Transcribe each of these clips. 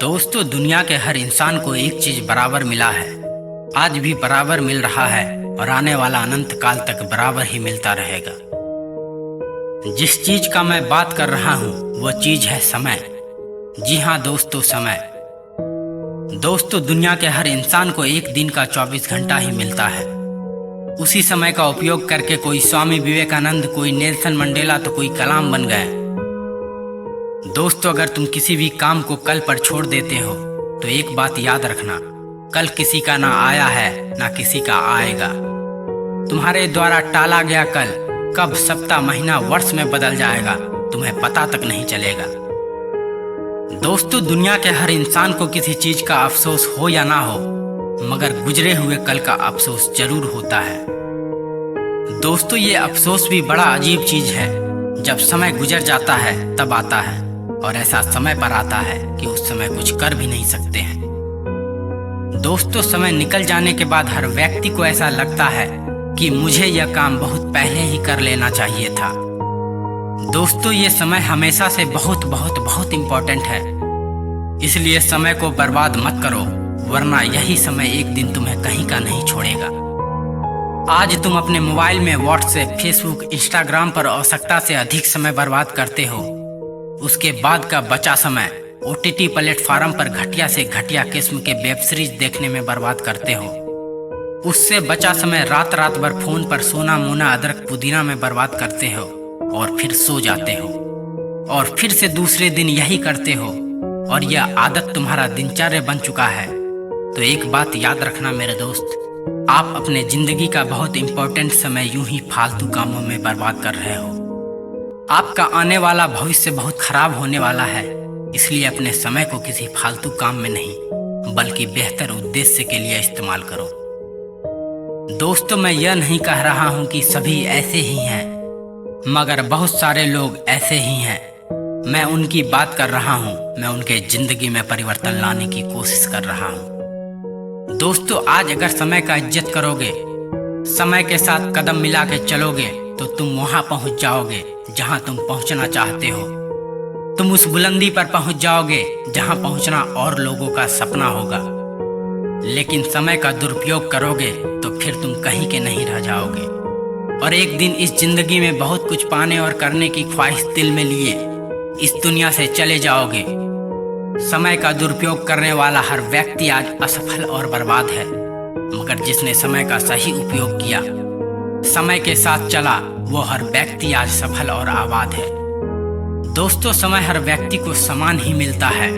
दोस्तों, दुनिया के हर इंसान को एक चीज बराबर मिला है। आज भी बराबर मिल रहा है और आने वाला अनंत काल तक बराबर ही मिलता रहेगा। जिस चीज का मैं बात कर रहा हूँ वो चीज है समय। जी हाँ दोस्तों, समय। दोस्तों, दुनिया के हर इंसान को एक दिन का 24 घंटा ही मिलता है। उसी समय का उपयोग करके कोई स्वामी विवेकानंद, कोई नेल्सन मंडेला तो कोई कलाम बन गए। दोस्तों, अगर तुम किसी भी काम को कल पर छोड़ देते हो तो एक बात याद रखना, कल किसी का ना आया है ना किसी का आएगा। तुम्हारे द्वारा टाला गया कल कब सप्ताह, महीना, वर्ष में बदल जाएगा तुम्हें पता तक नहीं चलेगा। दोस्तों, दुनिया के हर इंसान को किसी चीज का अफसोस हो या ना हो, मगर गुजरे हुए कल का अफसोस जरूर होता है। दोस्तों, ये अफसोस भी बड़ा अजीब चीज है। जब समय गुजर जाता है तब आता है, और ऐसा समय पर आता है कि उस समय कुछ कर भी नहीं सकते हैं। दोस्तों, समय निकल जाने के बाद हर व्यक्ति को ऐसा लगता है कि मुझे यह काम बहुत पहले ही कर लेना चाहिए था। दोस्तों, ये समय हमेशा से बहुत बहुत बहुत इम्पोर्टेंट है, इसलिए समय को बर्बाद मत करो, वरना यही समय एक दिन तुम्हें कहीं का नहीं छोड़ेगा। आज तुम अपने मोबाइल में व्हाट्सएप, फेसबुक, इंस्टाग्राम पर आवश्यकता से अधिक समय बर्बाद करते हो। उसके बाद का बचा समय OTT प्लेटफॉर्म पर घटिया से घटिया किस्म के वेब सीरीज देखने में बर्बाद करते हो। उससे बचा समय रात रात भर फोन पर सोना मोना अदरक पुदीना में बर्बाद करते हो और फिर सो जाते हो, और फिर से दूसरे दिन यही करते हो, और यह आदत तुम्हारा दिनचर्या बन चुका है। तो एक बात याद रखना मेरे दोस्त, आप अपने जिंदगी का बहुत इंपॉर्टेंट समय यूं ही फालतू कामों में बर्बाद कर रहे हो। आपका आने वाला भविष्य बहुत खराब होने वाला है, इसलिए अपने समय को किसी फालतू काम में नहीं बल्कि बेहतर उद्देश्य के लिए इस्तेमाल करो। दोस्तों, मैं यह नहीं कह रहा हूं कि सभी ऐसे ही हैं, मगर बहुत सारे लोग ऐसे ही हैं। मैं उनकी बात कर रहा हूं, मैं उनके जिंदगी में परिवर्तन लाने की कोशिश कर रहा हूं। दोस्तों, आज अगर समय का इज्जत करोगे, समय के साथ कदम मिला के चलोगे, तो तुम वहां पहुंच जाओगे जहां तुम पहुंचना चाहते हो। तुम उस बुलंदी पर पहुंच जाओगे जहां पहुंचना और लोगों का सपना होगा। लेकिन समय का दुरुपयोग करोगे तो फिर तुम कहीं के नहीं रह जाओगे, और एक दिन इस जिंदगी में बहुत कुछ पाने और करने की ख्वाहिश दिल में लिए इस दुनिया से चले जाओगे। समय का दुरुपयोग करने वाला हर व्यक्ति आज असफल और बर्बाद है, मगर जिसने समय का सही उपयोग किया, समय के साथ चला, वो हर व्यक्ति आज सफल और आबाद है। दोस्तों, समय हर व्यक्ति को समान ही मिलता है।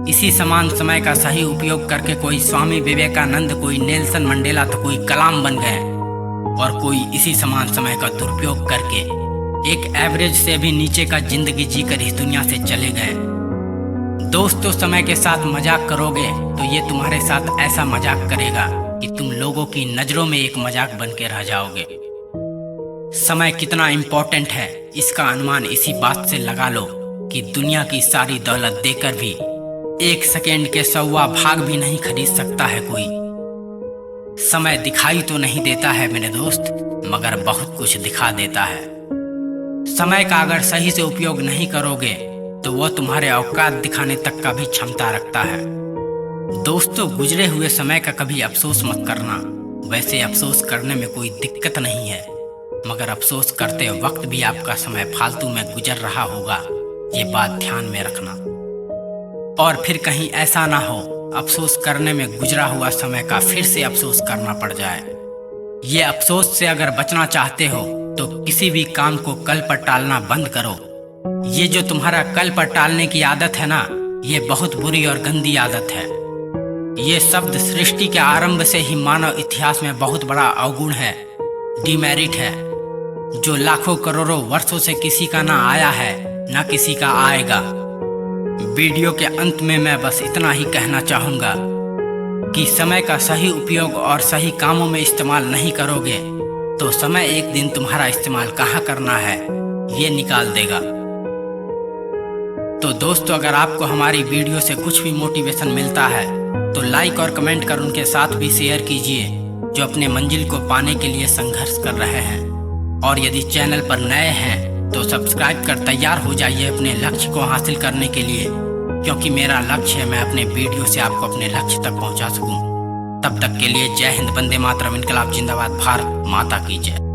इसी समान समय का सही उपयोग करके कोई स्वामी विवेकानंद, कोई नेल्सन मंडेला तो कोई कलाम बन गए, और कोई इसी समान समय का दुरुपयोग करके एक एवरेज से भी नीचे का जिंदगी जीकर इस दुनिया से चले गए। दोस्तों, समय के साथ मजाक करोगे तो ये तुम्हारे साथ ऐसा मजाक करेगा कि तुम लोगों की नजरों में एक मजाक बन के रह जाओगे। समय कितना इम्पोर्टेंट है इसका अनुमान इसी बात से लगा लो कि दुनिया की सारी दौलत देकर भी एक सेकेंड के 100वां भाग भी नहीं खरीद सकता है कोई। समय दिखाई तो नहीं देता है मेरे दोस्त, मगर बहुत कुछ दिखा देता है। समय का अगर सही से उपयोग नहीं करोगे तो वह तुम्हारे औकात दिखाने तक का भी क्षमता रखता है। दोस्तों, गुजरे हुए समय का कभी अफसोस मत करना। वैसे अफसोस करने में कोई दिक्कत नहीं है, मगर अफसोस करते वक्त भी आपका समय फालतू में गुजर रहा होगा, ये बात ध्यान में रखना। और फिर कहीं ऐसा ना हो अफसोस करने में गुजरा हुआ समय का फिर से अफसोस करना पड़ जाए। ये अफसोस से अगर बचना चाहते हो तो किसी भी काम को कल पर टालना बंद करो। ये जो तुम्हारा कल पर टालने की आदत है ना, ये बहुत बुरी और गंदी आदत है। ये शब्द सृष्टि के आरंभ से ही मानव इतिहास में बहुत बड़ा अवगुण है, डिमेरिट है, जो लाखों करोड़ों वर्षों से किसी का ना आया है ना किसी का आएगा। वीडियो के अंत में मैं बस इतना ही कहना चाहूँगा कि समय का सही उपयोग और सही कामों में इस्तेमाल नहीं करोगे तो समय एक दिन तुम्हारा इस्तेमाल कहाँ करना है ये निकाल देगा। तो दोस्तों, अगर आपको हमारी वीडियो से कुछ भी मोटिवेशन मिलता है तो लाइक और कमेंट कर उनके साथ भी शेयर कीजिए जो अपने मंजिल को पाने के लिए संघर्ष कर रहे हैं। और यदि चैनल पर नए हैं तो सब्सक्राइब कर तैयार हो जाइए अपने लक्ष्य को हासिल करने के लिए। क्योंकि मेरा लक्ष्य है मैं अपने वीडियो से आपको अपने लक्ष्य तक पहुंचा सकूं। तब तक के लिए जय हिंद, वंदे मातरम, इनकलाब जिंदाबाद, भारत माता की जय।